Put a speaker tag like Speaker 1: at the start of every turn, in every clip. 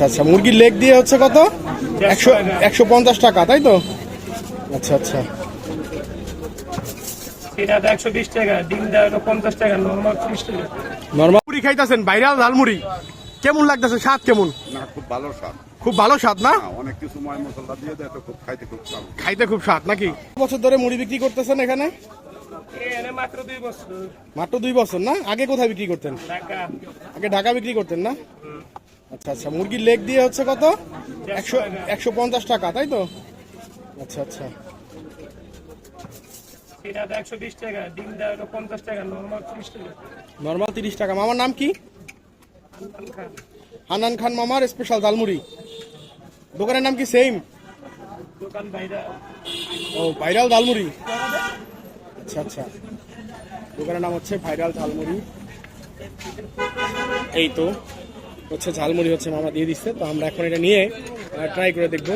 Speaker 1: আচ্ছা, মুরগির লেগ দিয়ে হচ্ছে কত? 150 টাকা, তাই তো? আচ্ছা আচ্ছা, নরমাল মুড়ি খাইতেছেন, ভাইরাল ঝালমুড়ি কেমন লাগতেছে? স্বাদ কেমন?
Speaker 2: না, খুব ভালো স্বাদ।
Speaker 1: খুব ভালো স্বাদ না?
Speaker 2: অনেক কিছু ময় মশলা দিয়ে দেয় তো, খুব খাইতে খুব স্বাদ।
Speaker 1: খাইতে খুব স্বাদ নাকি? বছর ধরে মুড়ি বিক্রি করতেছেন এখানে? মাত্র 2 বছর না? আগে কোথায় বিক্রি করতেন? আগে ঢাকা বিক্রি করতেন না? আচ্ছা আচ্ছা, মুরগির লেগ দিয়ে হচ্ছে কত? 150 টাকা, তাই তো? আচ্ছা আচ্ছা, নরমাল 30 টাকা। মামার নাম কি? হান্নান খান মামার স্পেশাল ঝালমুড়ি। দোকানের নাম কি সেম? ও, ভাইরাল ঝালমুড়ি। আচ্ছা আচ্ছা, দোকানের নাম হচ্ছে ভাইরাল ঝালমুড়ি। এই তো হচ্ছে ঝালমুড়ি, হচ্ছে মামা দিয়ে দিচ্ছে। তো আমরা এখন এটা নিয়ে ট্রাই করে দেখবো।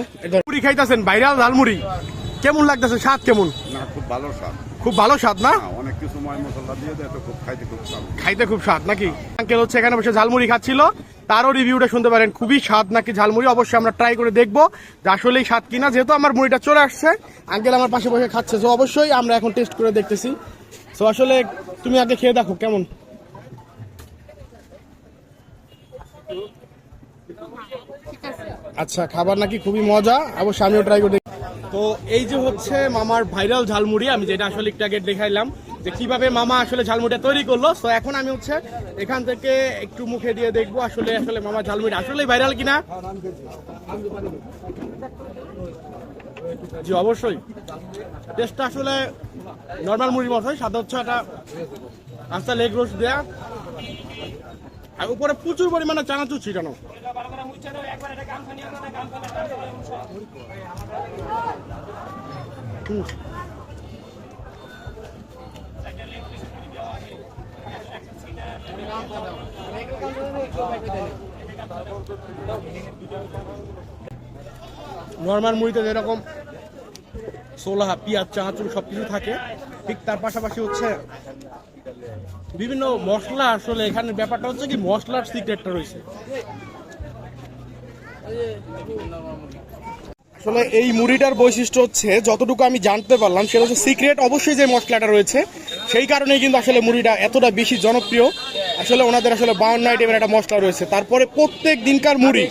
Speaker 1: মুড়ি খাইতেছেন, ভাইরাল ঝালমুড়ি কেমন লাগতেছে? স্বাদ কেমন?
Speaker 2: না, খুব ভালো স্বাদ।
Speaker 1: খুব ভালো স্বাদ না?
Speaker 2: অনেক কিছু ময় মশলা দিয়ে দেয় তো, খুব খাইতে খুব স্বাদ।
Speaker 1: খাইতে খুব স্বাদ নাকি? আঙ্কেল হচ্ছে এখানে বসে ঝালমুড়ি খাচ্ছিল, তারও রিভিউটা শুনতে পারেন। খুবই স্বাদ নাকি ঝালমুড়ি? অবশ্যই আমরা ট্রাই করে দেখবো যে আসলেই স্বাদ কিনা। যেহেতু আমার মুড়িটা চলে আসছে, আঙ্কেল আমার পাশে বসে খাচ্ছে, তো অবশ্যই আমরা এখন টেস্ট করে দেখতেছি। তো আসলে তুমি আগে খেয়ে দেখো কেমন। আচ্ছা, খাবার নাকি খুবই মজা, অবশ্যই আমিও ট্রাই করে দেখি। তো এই যে হচ্ছে মামার ভাইরাল ঝালমুড়ি, আমি যেটা আসলে একটু আগে দেখাইলাম যে কিভাবে মামা আসলে ঝালমুড়িটা তৈরি করলো। তো এখন আমি হচ্ছে এখান থেকে একটু মুখে দিয়ে দেখবো আসলে আসলে মামার ঝালমুড়ি আসলে ভাইরাল কিনা। জি অবশ্যই, টেস্টটা আসলে নর্মাল মুড়ির মতোই। সাদা হচ্ছে একটা আস্তা লেগ রোস্ট দেয়া, আর উপরে প্রচুর পরিমাণে চানাচুর ছিটানো। নর্মাল মুড়িতে যেরকম ছোলা, পেঁয়াজ, চানাচুর সবকিছু থাকে, ঠিক তার পাশাপাশি হচ্ছে বিভিন্ন মশলা। আসলে এখানে ব্যাপারটা হচ্ছে কি, মশলার সিক্রেটটা রয়েছে। আসলে এই মুড়িটার বৈশিষ্ট্য হচ্ছে, যতটুকু আমি জানতে পারলাম সেটা হচ্ছে সিক্রেট অবশ্যই যে মশলাটা রয়েছে, সেই কারণেই কিন্তু আসলে মুড়িটা এতটা বেশি জনপ্রিয়। আসলে ওনাদের আসলে 52 আইটেমের একটা মশলা রয়েছে। তারপরে প্রত্যেক দিনকার মুড়ি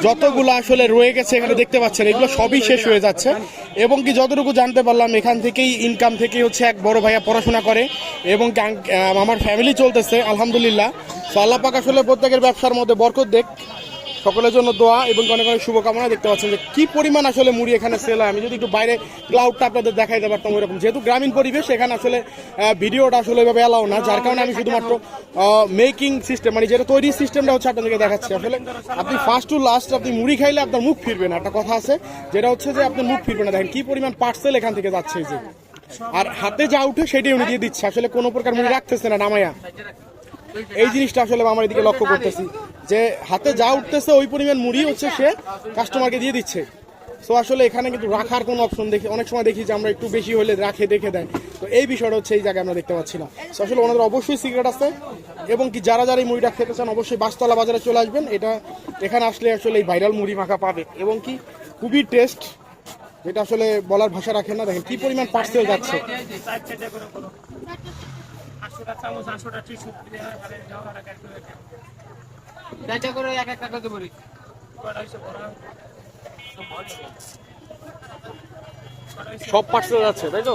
Speaker 1: যতগুলো আসলে রয়ে গেছে এখানে দেখতে পাচ্ছেন, এগুলো সবই শেষ হয়ে যাচ্ছে। এবং কি যতটুকু জানতে পারলাম, এখান থেকেই ইনকাম থেকেই হচ্ছে এক বড় ভাইয়া পড়াশোনা করে, এবং আমার ফ্যামিলি চলতেছে আলহামদুলিল্লাহ। তো আল্লাহ পাক আসলে প্রত্যেকের ব্যবসার মধ্যে বরকত দেখ, সকলের জন্য দোয়া এবং অনেক অনেক শুভকামনা। দেখতে পাচ্ছেন যে কি পরিমাণ আসলে মুড়ি এখানে সেল হয়। আমি যদি একটু বাইরে ক্লাউডটা আপনাদের দেখাইতে পারতাম ওইরকম, যেহেতু গ্রামীণ পরিবেশ এখানে আসলে ভিডিওটা আসলে এভাবে এলাও না, যার কারণে আমি শুধুমাত্র মেকিং সিস্টেম, মানে যেটা তৈরি সিস্টেমটা হচ্ছে আপনাদেরকে দেখাচ্ছি। আসলে আপনি ফার্স্ট টু লাস্ট আপনি মুড়ি খাইলে আপনার মুখ ফিরবে না, একটা কথা আছে যেটা হচ্ছে যে আপনার মুখ ফিরবে না। দেখেন কি পরিমাণ পার্সেল এখান থেকে যাচ্ছে, এই যে, আর হাতে যা উঠে সেটাই উনি দিয়ে দিচ্ছে। আসলে কোনো প্রকার মুড়ি রাখতেছে না নামাইয়া। এই জিনিসটা আসলে আমার এদিকে লক্ষ্য করতেছি যে হাতে যা উঠতেছে ওই পরিমাণ মুড়ি হচ্ছে সে কাস্টমারকে দিয়ে দিচ্ছে। তো আসলে এখানে কিন্তু রাখার কোনো অপশন দেখি, অনেক সময় দেখি যে আমরা একটু বেশি হলে রাখে দেখে দেয়। তো এই বিষয়টা হচ্ছে এই জায়গায় আমরা দেখতে পাচ্ছি না। তো আসলে ওনাদের অবশ্যই সিক্রেট আছে, এবং কি যারা যারা এই মুড়িটা খেতে চান অবশ্যই বাসতলা বাজারে চলে আসবেন। এটা এখানে আসলে আসলে এই ভাইরাল মুড়ি মাখা পাবে, এবং কি খুবই টেস্ট, যেটা আসলে বলার ভাষা রাখে না। দেখেন কি পরিমাণ পার্সেল যাচ্ছে। সব পার্সেল যাচ্ছে, তাই তো?